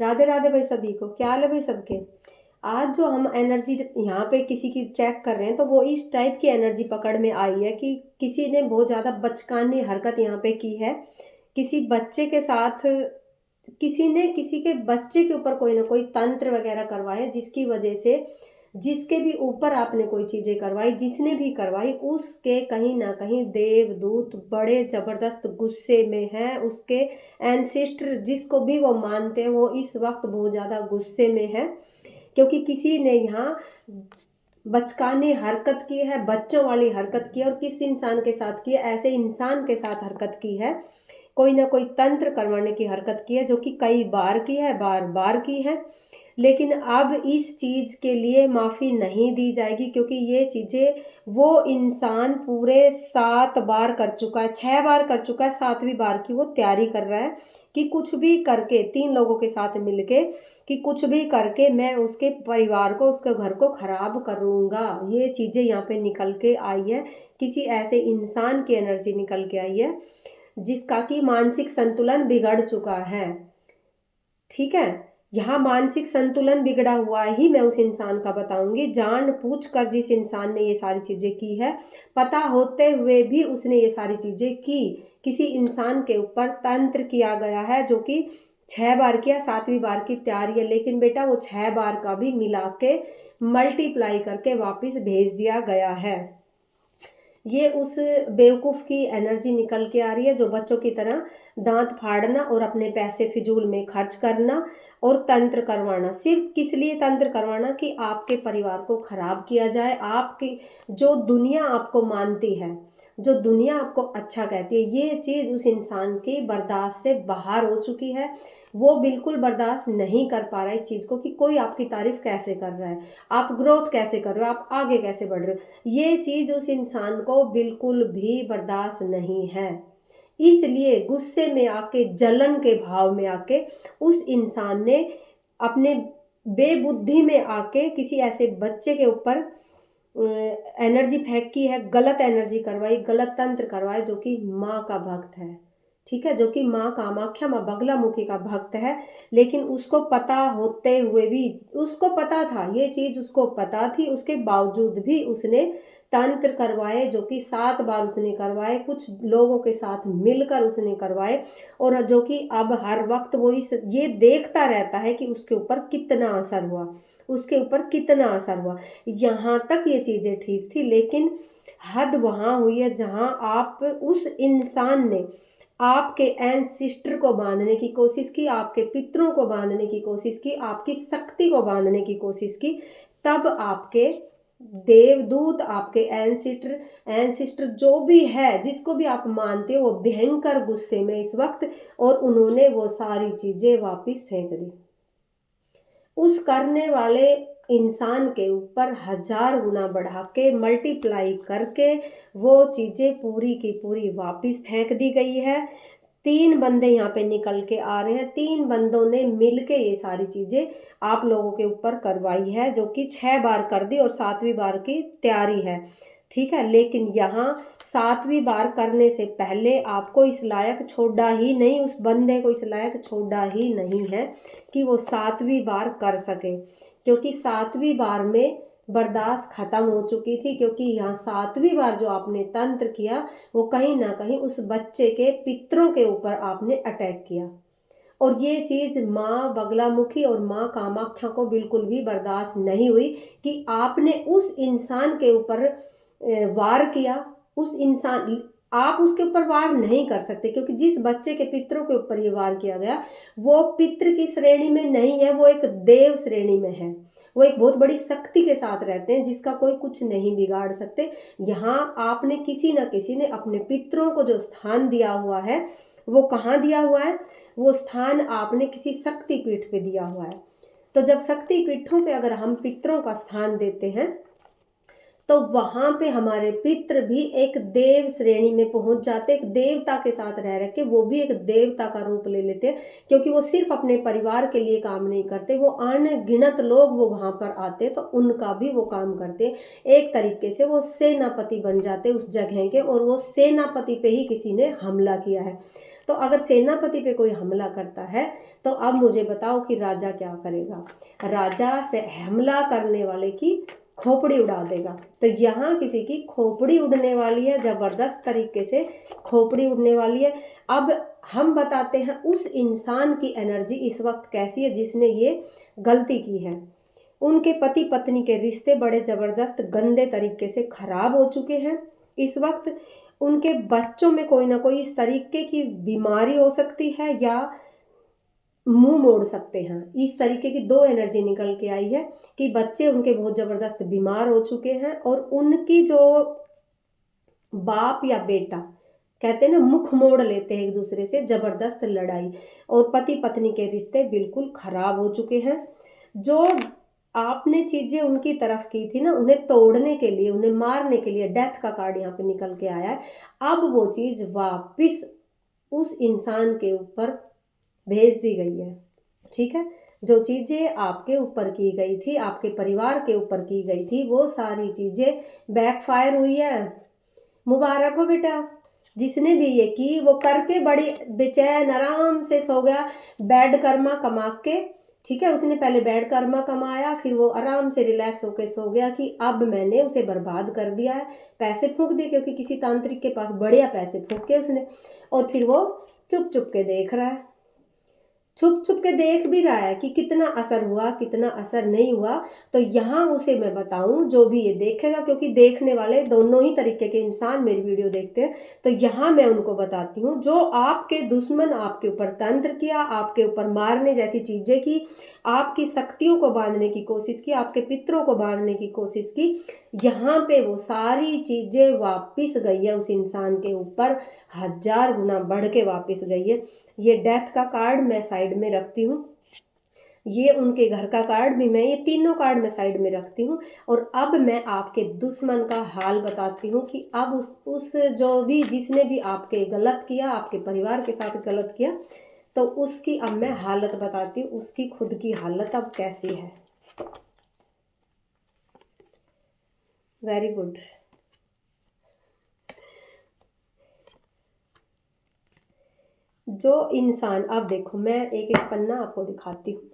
राधे राधे भाई सभी को, क्या हाल है भाई सबके। आज जो हम एनर्जी यहाँ पे किसी की चेक कर रहे हैं तो वो इस टाइप की एनर्जी पकड़ में आई है कि किसी ने बहुत ज़्यादा बचकानी हरकत यहाँ पे की है। किसी बच्चे के साथ किसी ने किसी के बच्चे के ऊपर कोई ना कोई तंत्र वगैरह करवाए, जिसकी वजह से जिसके भी ऊपर आपने कोई चीज़ें करवाई, जिसने भी करवाई उसके कहीं ना कहीं देवदूत बड़े ज़बरदस्त गुस्से में हैं। उसके एंसेस्टर जिसको भी वो मानते हैं वो इस वक्त बहुत ज़्यादा गुस्से में है, क्योंकि किसी ने यहाँ बचकानी हरकत की है, बच्चों वाली हरकत की है। और किस इंसान के साथ की है? ऐसे इंसान के साथ हरकत की है, कोई ना कोई तंत्र करवाने की हरकत की है, जो कि कई बार की है, बार बार की है। लेकिन अब इस चीज़ के लिए माफ़ी नहीं दी जाएगी, क्योंकि ये चीज़ें वो इंसान पूरे 7 बार कर चुका है, 6 बार कर चुका है, 7वीं बार की वो तैयारी कर रहा है कि कुछ भी करके 3 लोगों के साथ मिलके कि कुछ भी करके मैं उसके परिवार को, उसके घर को खराब करूँगा। ये चीज़ें यहाँ पे निकल के आई है, किसी ऐसे इंसान की एनर्जी निकल के आई है जिसका कि मानसिक संतुलन बिगड़ चुका है। ठीक है, यहाँ मानसिक संतुलन बिगड़ा हुआ ही मैं उस इंसान का बताऊंगी। जान पूछ कर जिस इंसान ने ये सारी चीज़ें की है, पता होते हुए भी उसने ये सारी चीज़ें की, किसी इंसान के ऊपर तंत्र किया गया है, जो कि 6 बार किया, 7वीं बार की तैयारी है। लेकिन बेटा वो 6 बार का भी मिला के मल्टीप्लाई करके वापस भेज दिया गया है। ये उस बेवकूफ़ की एनर्जी निकल के आ रही है, जो बच्चों की तरह दांत फाड़ना और अपने पैसे फिजूल में खर्च करना और तंत्र करवाना। सिर्फ किस लिए तंत्र करवाना? कि आपके परिवार को खराब किया जाए, आपकी जो दुनिया आपको मानती है, जो दुनिया आपको अच्छा कहती है, ये चीज़ उस इंसान की बर्दाश्त से बाहर हो चुकी है। वो बिल्कुल बर्दाश्त नहीं कर पा रहा है इस चीज़ को कि कोई आपकी तारीफ कैसे कर रहा है, आप ग्रोथ कैसे कर रहे हो, आप आगे कैसे बढ़ रहे हो। ये चीज़ उस इंसान को बिल्कुल भी बर्दाश्त नहीं है। इसलिए गुस्से में आके, जलन के भाव में आके उस इंसान ने अपने बेबुद्धि में आके किसी ऐसे बच्चे के ऊपर एनर्जी फेंक की है, गलत एनर्जी करवाई, गलत तंत्र करवाए, जो कि माँ का भक्त है। ठीक है, जो कि माँ कामाख्या, माँ बगलामुखी का भक्त है। लेकिन उसको पता होते हुए भी, उसको पता था, ये चीज़ उसको पता थी, उसके बावजूद भी उसने तंत्र करवाए, जो कि 7 बार उसने करवाए, कुछ लोगों के साथ मिलकर उसने करवाए। और जो कि अब हर वक्त वो ये देखता रहता है कि उसके ऊपर कितना असर हुआ, उसके ऊपर कितना असर हुआ। यहाँ तक ये चीज़ें ठीक थी, लेकिन हद वहाँ हुई है जहाँ आप उस इंसान ने आपके एंसिस्टर को बांधने की कोशिश की, आपके पितरों को बांधने की कोशिश की, आपकी शक्ति को बांधने की कोशिश की। तब आपके देवदूत, आपके एंसिस्टर एंसिस्टर जो भी है, जिसको भी आप मानते हो, वो भयंकर गुस्से में इस वक्त, और उन्होंने वो सारी चीज़ें वापस फेंक दी। उस करने वाले इंसान के ऊपर 1000 गुना बढ़ा के मल्टीप्लाई करके वो चीज़ें पूरी की पूरी वापस फेंक दी गई है। 3 बंदे यहाँ पे निकल के आ रहे हैं, 3 बंदों ने मिल के ये सारी चीज़ें आप लोगों के ऊपर करवाई है, जो कि 6 बार कर दी और 7वीं बार की तैयारी है। ठीक है, लेकिन यहाँ 7वीं बार करने से पहले आपको इस लायक छोड़ा ही नहीं, उस बंदे को इस लायक छोड़ा ही नहीं है कि वो 7वीं बार कर सके, क्योंकि 7वीं बार में बर्दाश्त ख़त्म हो चुकी थी। क्योंकि यहाँ 7वीं बार जो आपने तंत्र किया, वो कहीं ना कहीं उस बच्चे के पितरों के ऊपर आपने अटैक किया। और ये चीज़ माँ बगलामुखी और माँ कामाख्या को बिल्कुल भी बर्दाश्त नहीं हुई कि आपने उस इंसान के ऊपर वार किया। उस इंसान, आप उसके ऊपर वार नहीं कर सकते, क्योंकि जिस बच्चे के पितरों के ऊपर ये वार किया गया, वो पितृ की श्रेणी में नहीं है, वो एक देव श्रेणी में है। वो एक बहुत बड़ी शक्ति के साथ रहते हैं, जिसका कोई कुछ नहीं बिगाड़ सकते। यहाँ आपने किसी न किसी ने अपने पितरों को जो स्थान दिया हुआ है, वो कहाँ दिया हुआ है? वो स्थान आपने किसी शक्ति पीठ पे दिया हुआ है। तो जब शक्ति पीठों पे अगर हम पितरों का स्थान देते हैं, तो वहाँ पे हमारे पितृ भी एक देव श्रेणी में पहुँच जाते, एक देवता के साथ रह के वो भी एक देवता का रूप ले लेते हैं, क्योंकि वो सिर्फ अपने परिवार के लिए काम नहीं करते, वो अनगिनत लोग वो वहाँ पर आते तो उनका भी वो काम करते। एक तरीके से वो सेनापति बन जाते उस जगह के, और वो सेनापति पे ही किसी ने हमला किया है। तो अगर सेनापति पे कोई हमला करता है तो अब मुझे बताओ कि राजा क्या करेगा? राजा से हमला करने वाले की खोपड़ी उड़ा देगा। तो यहाँ किसी की खोपड़ी उड़ने वाली है, ज़बरदस्त तरीके से खोपड़ी उड़ने वाली है। अब हम बताते हैं उस इंसान की एनर्जी इस वक्त कैसी है जिसने ये गलती की है। उनके पति पत्नी के रिश्ते बड़े ज़बरदस्त गंदे तरीके से खराब हो चुके हैं इस वक्त। उनके बच्चों में कोई ना कोई इस तरीके की बीमारी हो सकती है या मुंह मोड़ सकते हैं। इस तरीके की दो एनर्जी निकल के आई है कि बच्चे उनके बहुत ज़बरदस्त बीमार हो चुके हैं, और उनकी जो बाप या बेटा कहते हैं ना, मुख मोड़ लेते हैं एक दूसरे से, ज़बरदस्त लड़ाई, और पति पत्नी के रिश्ते बिल्कुल ख़राब हो चुके हैं। जो आपने चीज़ें उनकी तरफ की थी ना, उन्हें तोड़ने के लिए, उन्हें मारने के लिए, डेथ का कार्ड यहाँ पे निकल के आया है। अब वो चीज़ वापस उस इंसान के ऊपर भेज दी गई है। ठीक है, जो चीज़ें आपके ऊपर की गई थी, आपके परिवार के ऊपर की गई थी, वो सारी चीज़ें बैकफायर हुई है। मुबारक हो बेटा, जिसने भी ये की वो करके बड़ी बेचैन आराम से सो गया बैड कर्मा कमा के। ठीक है, उसने पहले बैड कर्मा कमाया, फिर वो आराम से रिलैक्स होके सो गया कि अब मैंने उसे बर्बाद कर दिया है, पैसे फूंक दिए, क्योंकि किसी तांत्रिक के पास बढ़िया पैसे फूंके उसने, और फिर वो चुप चुप के देख रहा है, छुप छुप के देख भी रहा है कि कितना असर हुआ कितना असर नहीं हुआ। तो यहाँ उसे मैं बताऊं, जो भी ये देखेगा, क्योंकि देखने वाले दोनों ही तरीके के इंसान मेरी वीडियो देखते हैं, तो यहाँ मैं उनको बताती हूँ, जो आपके दुश्मन आपके ऊपर तंत्र किया, आपके ऊपर मारने जैसी चीज़ें की, आपकी शक्तियों को बांधने की कोशिश की, आपके पितरों को बांधने की कोशिश की, यहाँ पे वो सारी चीज़ें वापिस गई है उस इंसान के ऊपर, 1000 गुना बढ़ के वापिस गई है। ये डेथ का कार्ड मैं साइड में रखती हूँ, ये उनके घर का कार्ड भी मैं, ये तीनों कार्ड मैं साइड में रखती हूँ। और अब मैं आपके दुश्मन का हाल बताती हूँ कि अब उस जो भी जिसने भी आपके गलत किया, आपके परिवार के साथ गलत किया, तो उसकी अब मैं हालत बताती हूँ, उसकी खुद की हालत अब कैसी है। Very good. जो इंसान, अब देखो मैं एक एक पन्ना आपको दिखाती हूँ,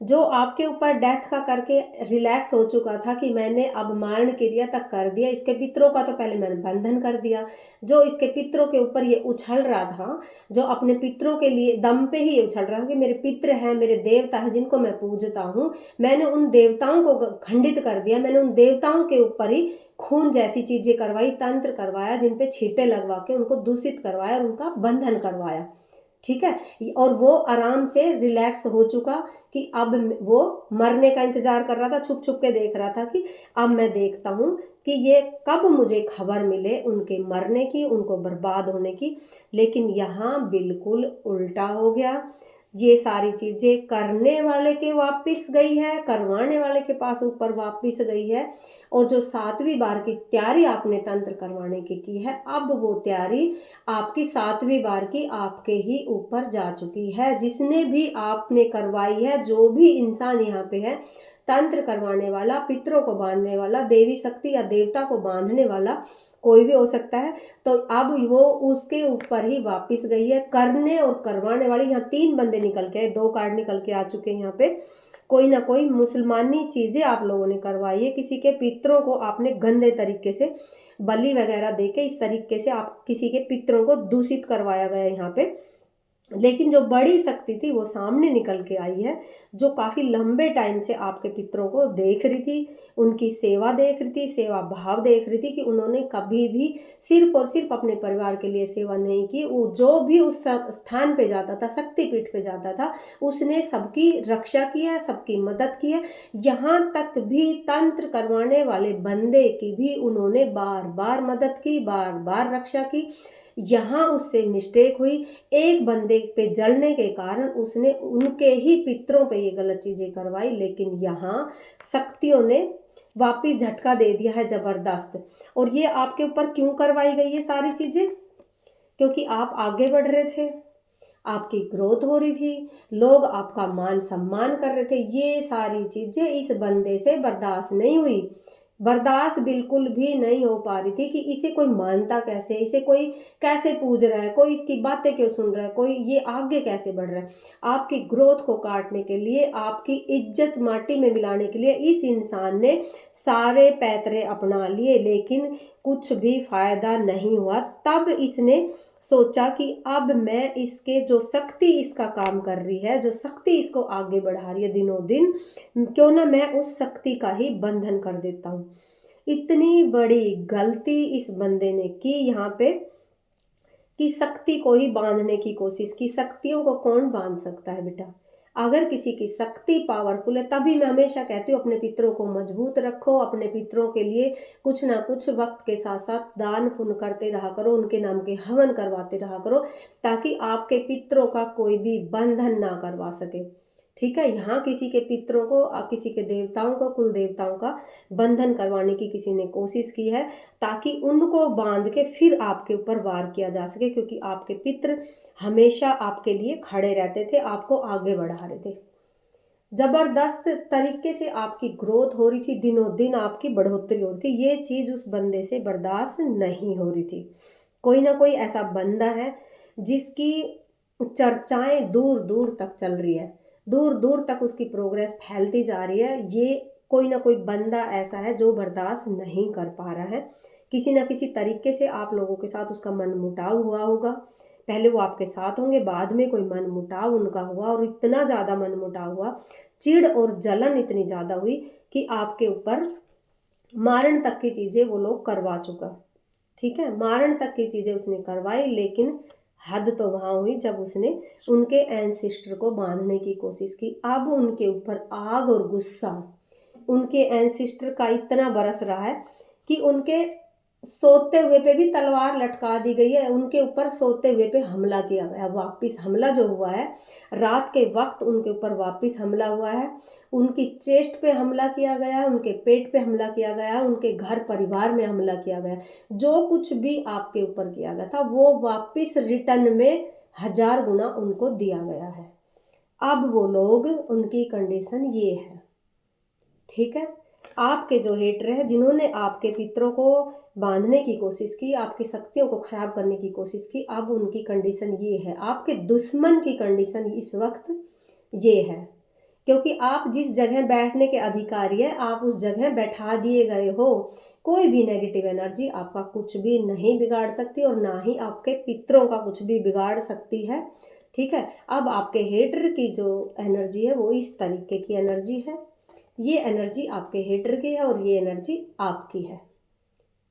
जो आपके ऊपर डेथ का करके रिलैक्स हो चुका था कि मैंने अब मारण क्रिया तक कर दिया, इसके पितरों का तो पहले मैंने बंधन कर दिया, जो इसके पितरों के ऊपर ये उछल रहा था, जो अपने पितरों के लिए दम पे ही ये उछल रहा था कि मेरे पितृ हैं, मेरे देवता हैं जिनको मैं पूजता हूँ, मैंने उन देवताओं को खंडित कर दिया, मैंने उन देवताओं के ऊपर ही खून जैसी चीज़ें करवाई, तंत्र करवाया, जिन पे छींटे लगवा के उनको दूषित करवाया और उनका बंधन करवाया। ठीक है, और वो आराम से रिलैक्स हो चुका कि अब वो मरने का इंतजार कर रहा था, छुप छुप के देख रहा था कि अब मैं देखता हूँ कि ये कब मुझे खबर मिले उनके मरने की, उनको बर्बाद होने की। लेकिन यहाँ बिल्कुल उल्टा हो गया, ये सारी चीज़ें करने वाले के वापस गई है, करवाने वाले के पास ऊपर वापस गई है, और जो 7वीं बार की तैयारी आपने तंत्र करवाने की है, अब वो तैयारी आपकी 7वीं बार की आपके ही ऊपर जा चुकी है। जिसने भी आपने करवाई है, जो भी इंसान यहाँ पे है, तंत्र करवाने वाला, पितरों को बांधने वाला, देवी शक्ति या देवता को बांधने वाला, कोई भी हो सकता है, तो अब वो उसके ऊपर ही वापस गई है। करने और करवाने वाली, यहाँ 3 बंदे निकल के आए, 2 कार्ड निकल के आ चुके हैं यहाँ पे। कोई ना कोई मुसलमानी चीज़ें आप लोगों ने करवाई है, किसी के पितरों को आपने गंदे तरीके से बलि वगैरह देके इस तरीके से आप किसी के पितरों को दूषित करवाया गया यहाँ पे। लेकिन जो बड़ी शक्ति थी वो सामने निकल के आई है, जो काफ़ी लंबे टाइम से आपके पितरों को देख रही थी, उनकी सेवा देख रही थी, सेवा भाव देख रही थी कि उन्होंने कभी भी सिर्फ और सिर्फ अपने परिवार के लिए सेवा नहीं की। वो जो भी उस स्थान पे जाता था, शक्तिपीठ पे जाता था, उसने सबकी रक्षा की है, सबकी मदद की है। यहाँ तक भी तंत्र करवाने वाले बंदे की भी उन्होंने बार बार मदद की, बार बार रक्षा की। यहाँ उससे मिस्टेक हुई, एक बंदे पे जलने के कारण उसने उनके ही पितरों पे ये गलत चीज़ें करवाई। लेकिन यहाँ शक्तियों ने वापिस झटका दे दिया है ज़बरदस्त। और ये आपके ऊपर क्यों करवाई गई ये सारी चीज़ें? क्योंकि आप आगे बढ़ रहे थे, आपकी ग्रोथ हो रही थी, लोग आपका मान सम्मान कर रहे थे। ये सारी चीज़ें इस बंदे से बर्दाश्त नहीं हुई, बर्दाश्त बिल्कुल भी नहीं हो पा रही थी कि इसे कोई मानता कैसे, इसे कोई कैसे पूज रहा है, कोई इसकी बातें क्यों सुन रहा है, कोई ये आगे कैसे बढ़ रहा है। आपकी ग्रोथ को काटने के लिए, आपकी इज्जत माटी में मिलाने के लिए इस इंसान ने सारे पैतरे अपना लिए, लेकिन कुछ भी फायदा नहीं हुआ। तब इसने सोचा कि अब मैं इसके जो शक्ति इसका काम कर रही है, जो शक्ति इसको आगे बढ़ा रही है दिनों दिन, क्यों ना मैं उस शक्ति का ही बंधन कर देता हूँ। इतनी बड़ी गलती इस बंदे ने की यहाँ पे कि शक्ति को ही बांधने की कोशिश की। शक्तियों को कौन बांध सकता है बेटा? अगर किसी की शक्ति पावरफुल है, तभी मैं हमेशा कहती हूँ अपने पितरों को मजबूत रखो, अपने पितरों के लिए कुछ ना कुछ वक्त के साथ साथ दान पुण्य करते रहा करो, उनके नाम के हवन करवाते रहा करो, ताकि आपके पितरों का कोई भी बंधन ना करवा सके। ठीक है, यहाँ किसी के पितरों को, किसी के देवताओं को, कुल देवताओं का बंधन करवाने की किसी ने कोशिश की है, ताकि उनको बांध के फिर आपके ऊपर वार किया जा सके, क्योंकि आपके पितर हमेशा आपके लिए खड़े रहते थे, आपको आगे बढ़ा रहे थे। जबरदस्त तरीके से आपकी ग्रोथ हो रही थी, दिनों दिन आपकी बढ़ोतरी हो रही थी। ये चीज़ उस बंदे से बर्दाश्त नहीं हो रही थी। कोई ना कोई ऐसा बंदा है जिसकी चर्चाएं दूर दूर तक चल रही है, दूर दूर तक उसकी प्रोग्रेस फैलती जा रही है। ये कोई ना कोई बंदा ऐसा है जो बर्दाश्त नहीं कर पा रहा है। किसी ना किसी तरीके से आप लोगों के साथ उसका मन मुटाव हुआ होगा। पहले वो आपके साथ होंगे, बाद में कोई मन मुटाव उनका हुआ, और इतना ज़्यादा मन मुटाव हुआ, चिढ़ और जलन इतनी ज़्यादा हुई कि आपके ऊपर मारण तक की चीज़ें वो लोग करवा चुका। ठीक है, मारण तक की चीज़ें उसने करवाई, लेकिन हद तो वहाँ हुई जब उसने उनके एंसेस्टर को बांधने की कोशिश की। अब उनके ऊपर आग और गुस्सा उनके एंसेस्टर का इतना बरस रहा है कि उनके सोते हुए पे भी तलवार लटका दी गई है, उनके ऊपर सोते हुए पे हमला किया गया। वापिस हमला जो हुआ है, रात के वक्त उनके ऊपर वापिस हमला हुआ है, उनकी चेस्ट पे हमला किया गया, उनके पेट पे हमला किया गया, उनके घर परिवार में हमला किया गया। जो कुछ भी आपके ऊपर किया गया था वो वापिस रिटर्न में 1000 गुना उनको दिया गया है। अब वो लोग, उनकी कंडीशन ये है। ठीक है, आपके जो हेटर है, जिन्होंने आपके पितरों को बांधने की कोशिश की, आपकी शक्तियों को खराब करने की कोशिश की, अब उनकी कंडीशन ये है। आपके दुश्मन की कंडीशन इस वक्त ये है, क्योंकि आप जिस जगह बैठने के अधिकारी है, आप उस जगह बैठा दिए गए हो। कोई भी नेगेटिव एनर्जी आपका कुछ भी नहीं बिगाड़ सकती, और ना ही आपके पितरों का कुछ भी बिगाड़ सकती है। ठीक है, अब आपके हेटर की जो एनर्जी है वो इस तरीके की एनर्जी है। ये एनर्जी आपके हेटर की है और ये एनर्जी आपकी है।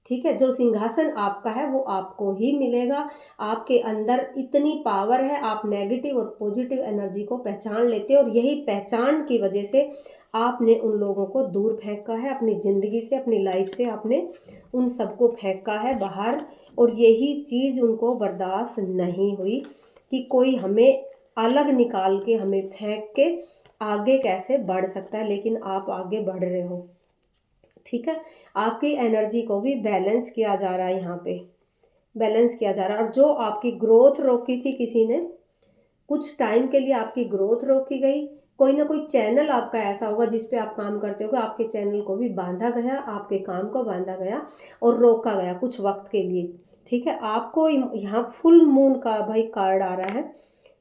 ठीक है, जो सिंहासन आपका है वो आपको ही मिलेगा। आपके अंदर इतनी पावर है, आप नेगेटिव और पॉजिटिव एनर्जी को पहचान लेते हो, और यही पहचान की वजह से आपने उन लोगों को दूर फेंका है अपनी ज़िंदगी से, अपनी लाइफ से आपने उन सबको फेंका है बाहर। और यही चीज़ उनको बर्दाश्त नहीं हुई कि कोई हमें अलग निकाल के, हमें फेंक के आगे कैसे बढ़ सकता है, लेकिन आप आगे बढ़ रहे हो। ठीक है, आपकी एनर्जी को भी बैलेंस किया जा रहा है, यहाँ पे बैलेंस किया जा रहा है। और जो आपकी ग्रोथ रोकी थी किसी ने, कुछ टाइम के लिए आपकी ग्रोथ रोकी गई। कोई ना कोई चैनल आपका ऐसा होगा जिस पे आप काम करते हो, आपके चैनल को भी बांधा गया, आपके काम को बांधा गया और रोका गया कुछ वक्त के लिए। ठीक है, आपको यहाँ फुल मून का भाई कार्ड आ रहा है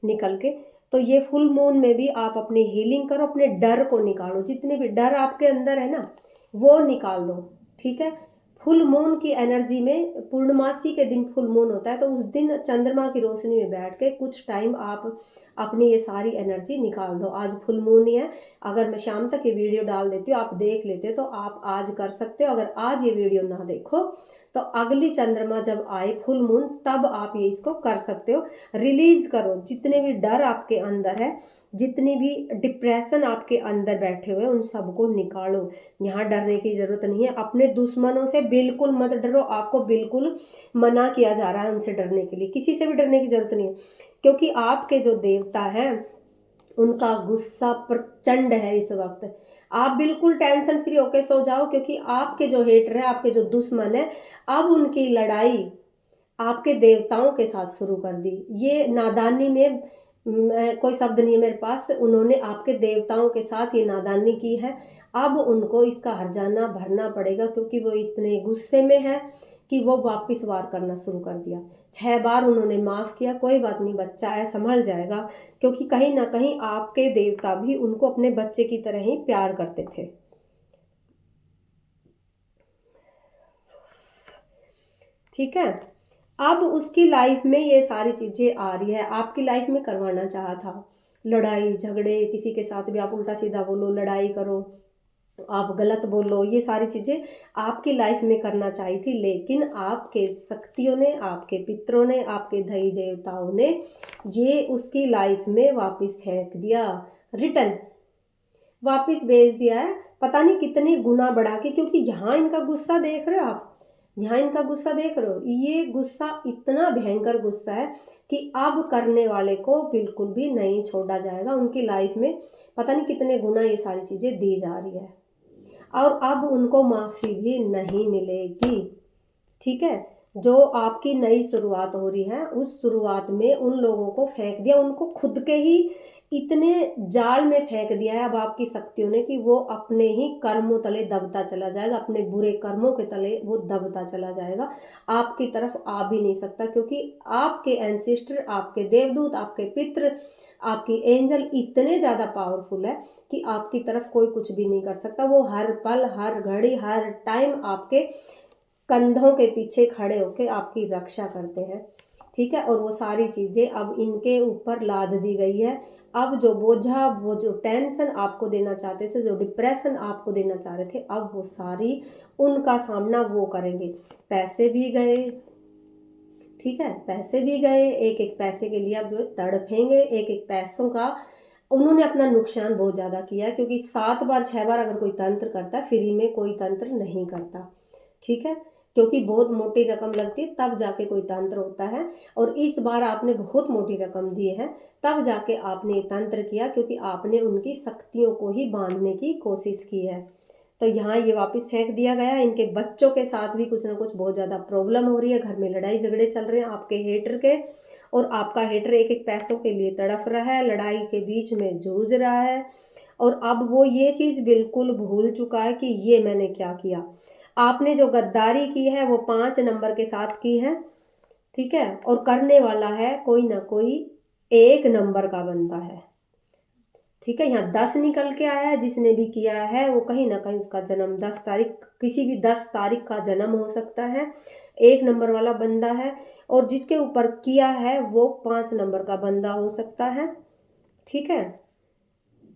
निकल के, तो ये फुल मून में भी आप अपनी हीलिंग करो, अपने डर को निकालो, जितने भी डर आपके अंदर है ना वो निकाल दो। ठीक है, फुल मून की एनर्जी में, पूर्णमासी के दिन फुल मून होता है, तो उस दिन चंद्रमा की रोशनी में बैठ के कुछ टाइम आप अपनी ये सारी एनर्जी निकाल दो। आज फुल मून ही है, अगर मैं शाम तक ये वीडियो डाल देती हूँ, आप देख लेते हो, तो आप आज कर सकते हो। अगर आज ये वीडियो ना देखो तो अगली चंद्रमा जब आए फुल मून, तब आप ये इसको कर सकते हो। रिलीज करो जितने भी डर आपके अंदर है, जितनी भी डिप्रेशन आपके अंदर बैठे हुए, उन सबको निकालो। यहाँ डरने की ज़रूरत नहीं है। अपने दुश्मनों से बिल्कुल मत डरो, आपको बिल्कुल मना किया जा रहा है उनसे डरने के लिए। किसी से भी डरने की ज़रूरत नहीं है, क्योंकि आपके जो देवता हैं उनका गुस्सा प्रचंड है इस वक्त। आप बिल्कुल टेंशन फ्री होके सो जाओ, क्योंकि आपके जो हेटर है, आपके जो दुश्मन है, अब उनकी लड़ाई आपके देवताओं के साथ शुरू कर दी। ये नादानी में कोई शब्द नहीं है मेरे पास, उन्होंने आपके देवताओं के साथ ये नादानी की है। अब उनको इसका हर्जाना भरना पड़ेगा, क्योंकि वो इतने गुस्से में है कि वो वापस वार करना शुरू कर दिया। 6 बार उन्होंने माफ़ किया, कोई बात नहीं, बच्चा है, संभल जाएगा, क्योंकि कहीं ना कहीं आपके देवता भी उनको अपने बच्चे की तरह ही प्यार करते थे। ठीक है, अब उसकी लाइफ में ये सारी चीज़ें आ रही है, आपकी लाइफ में करवाना चाहा था, लड़ाई झगड़े, किसी के साथ भी आप उल्टा सीधा बोलो, लड़ाई करो, आप गलत बोलो, ये सारी चीज़ें आपकी लाइफ में करना चाहिए थी, लेकिन आपके शक्तियों ने, आपके पितरों ने, आपके दई देवताओं ने ये उसकी लाइफ में वापस फेंक दिया, रिटर्न वापस भेज दिया है, पता नहीं कितने गुना बढ़ा के। क्योंकि यहाँ इनका गुस्सा देख रहे हो आप, यहाँ इनका गुस्सा देख रहे हो, ये गुस्सा इतना भयंकर गुस्सा है कि अब करने वाले को बिल्कुल भी नहीं छोड़ा जाएगा। उनकी लाइफ में पता नहीं कितने गुना ये सारी चीज़ें दी जा रही है, और अब उनको माफ़ी भी नहीं मिलेगी। ठीक है, जो आपकी नई शुरुआत हो रही है, उस शुरुआत में उन लोगों को फेंक दिया, उनको खुद के ही इतने जाल में फेंक दिया है अब आपकी शक्तियों ने, कि वो अपने ही कर्मों तले दबता चला जाएगा, अपने बुरे कर्मों के तले वो दबता चला जाएगा, आपकी तरफ आ भी नहीं सकता। क्योंकि आपके एंसेस्टर, आपके देवदूत, आपके पितृ, आपकी एंजल इतने ज़्यादा पावरफुल है कि आपकी तरफ कोई कुछ भी नहीं कर सकता। वो हर पल, हर घड़ी, हर टाइम आपके कंधों के पीछे खड़े होकर आपकी रक्षा करते हैं। ठीक है, और वो सारी चीज़ें अब इनके ऊपर लाद दी गई है। अब जो बोझा, वो जो टेंशन आपको देना चाहते थे, जो डिप्रेशन आपको देना चाह रहे थे, अब वो सारी उनका सामना वो करेंगे। पैसे भी गए, ठीक है, पैसे भी गए, एक एक पैसे के लिए अब जो तड़पेंगे, एक एक पैसों का उन्होंने अपना नुकसान बहुत ज़्यादा किया। क्योंकि 7 बार 6 बार अगर कोई तंत्र करता है, फ्री में कोई तंत्र नहीं करता। ठीक है, क्योंकि बहुत मोटी रकम लगती है तब जाके कोई तंत्र होता है, और इस बार आपने बहुत मोटी रकम दी है तब जाके आपने ये तंत्र किया, क्योंकि आपने उनकी शक्तियों को ही बांधने की कोशिश की है। तो यहाँ ये वापस फेंक दिया गया। इनके बच्चों के साथ भी कुछ ना कुछ बहुत ज़्यादा प्रॉब्लम हो रही है, घर में लड़ाई झगड़े चल रहे हैं आपके हेटर के, और आपका हेटर एक एक पैसों के लिए तड़फ रहा है, लड़ाई के बीच में जूझ रहा है, और अब वो ये चीज़ बिल्कुल भूल चुका है कि ये मैंने क्या किया। आपने जो गद्दारी की है वो 5 नंबर के साथ की है। ठीक है, और करने वाला है कोई ना कोई 1 नंबर का बंदा है। ठीक है, यहाँ 10 निकल के आया है, जिसने भी किया है वो कहीं ना कहीं उसका जन्म 10 तारीख, किसी भी 10 तारीख का जन्म हो सकता है, 1 नंबर वाला बंदा है, और जिसके ऊपर किया है वो 5 नंबर का बंदा हो सकता है। ठीक है,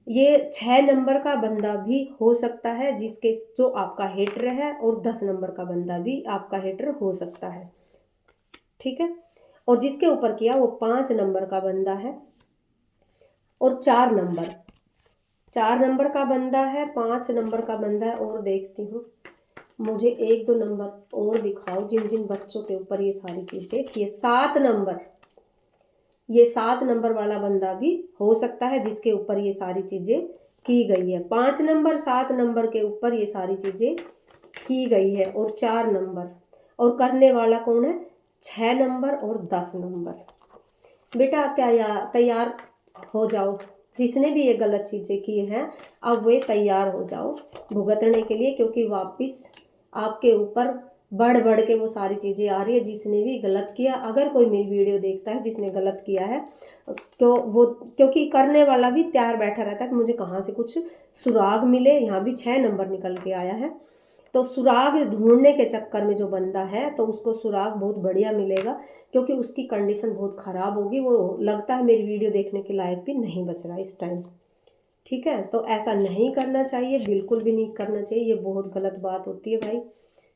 ये 6 नंबर का बंदा भी हो सकता है, जिसके जो आपका हेटर है, और 10 नंबर का बंदा भी आपका हेटर हो सकता है। ठीक है, और जिसके ऊपर किया वो 5 नंबर का बंदा है, और 4 नंबर का बंदा है, 5 नंबर का बंदा है, और देखती हूँ मुझे 1-2 नंबर और दिखाओ जिन जिन बच्चों के ऊपर ये सारी चीज़ें कि 7 नंबर, ये 7 नंबर वाला बंदा भी हो सकता है जिसके ऊपर ये सारी चीज़ें की गई है। 5 नंबर 7 नंबर के ऊपर ये सारी चीज़ें की गई है, और 4 नंबर, और करने वाला कौन है? 6 नंबर और 10 नंबर। बेटा तैयार हो जाओ, जिसने भी ये गलत चीज़ें की हैं अब वे तैयार हो जाओ भुगतने के लिए, क्योंकि वापस आपके ऊपर बढ़ बढ़ के वो सारी चीज़ें आ रही है। जिसने भी गलत किया, अगर कोई मेरी वीडियो देखता है जिसने गलत किया है, तो वो, क्योंकि करने वाला भी तैयार बैठा रहता है कि मुझे कहाँ से कुछ सुराग मिले। यहाँ भी 6 नंबर निकल के आया है, तो सुराग ढूंढने के चक्कर में जो बंदा है तो उसको सुराग बहुत बढ़िया मिलेगा, क्योंकि उसकी कंडीशन बहुत ख़राब होगी, वो लगता है मेरी वीडियो देखने के लायक भी नहीं बच रहा इस टाइम। ठीक है, तो ऐसा नहीं करना चाहिए, बिल्कुल भी नहीं करना चाहिए, ये बहुत गलत बात होती है भाई।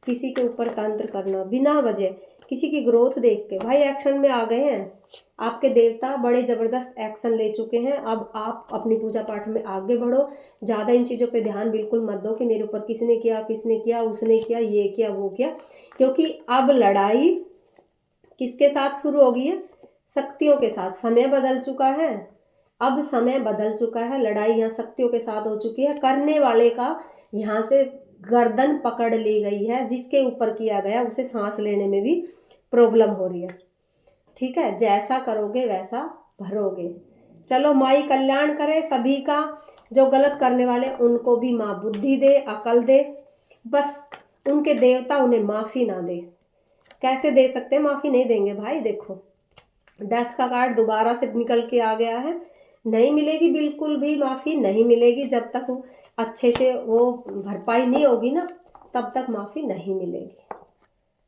किसी के ऊपर तंत्र करना बिना वजह, किसी की ग्रोथ देख के, भाई एक्शन में आ गए हैं आपके देवता, बड़े ज़बरदस्त एक्शन ले चुके हैं। अब आप अपनी पूजा पाठ में आगे बढ़ो, ज़्यादा इन चीज़ों पे ध्यान बिल्कुल मत दो कि मेरे ऊपर किसने किया, उसने किया, ये किया, वो किया, क्योंकि अब लड़ाई किसके साथ शुरू हो गई है? शक्तियों के साथ। समय बदल चुका है, अब समय बदल चुका है, लड़ाई यहाँ शक्तियों के साथ हो चुकी है। करने वाले का यहाँ से गर्दन पकड़ ली गई है, जिसके ऊपर किया गया उसे सांस लेने में भी प्रॉब्लम हो रही है। ठीक है, जैसा करोगे वैसा भरोगे। चलो माई कल्याण करे सभी का, जो गलत करने वाले उनको भी माँ बुद्धि दे, अकल दे, बस उनके देवता उन्हें माफ़ी ना दे। कैसे दे सकते हैं, माफ़ी नहीं देंगे भाई। देखो डेथ का कार्ड दोबारा से निकल के आ गया है, नहीं मिलेगी, बिल्कुल भी माफ़ी नहीं मिलेगी। जब तक वो अच्छे से वो भरपाई नहीं होगी ना, तब तक माफ़ी नहीं मिलेगी।